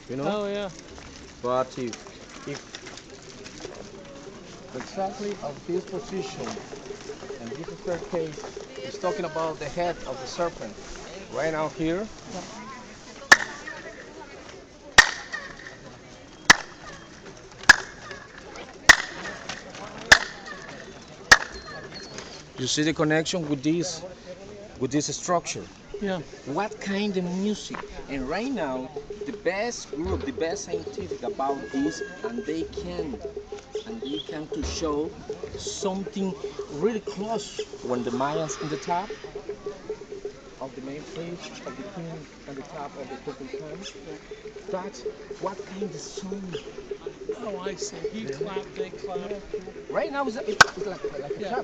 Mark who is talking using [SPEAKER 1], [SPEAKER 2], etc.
[SPEAKER 1] you know.
[SPEAKER 2] Oh yeah.
[SPEAKER 1] But if exactly of this position and this staircase is talking about the head of the serpent, right now here, you see the connection with this structure.
[SPEAKER 2] Yeah.
[SPEAKER 1] What kind of music? And right now, the best group, the best scientific about this, and they can to show something really close when the Mayans in the top of the main place of the king and the top of the Kukulcan. That's what kind of song.
[SPEAKER 2] Oh, I see. He clapped, they clapped.
[SPEAKER 1] Right now it's like a
[SPEAKER 2] Yeah.
[SPEAKER 1] clap.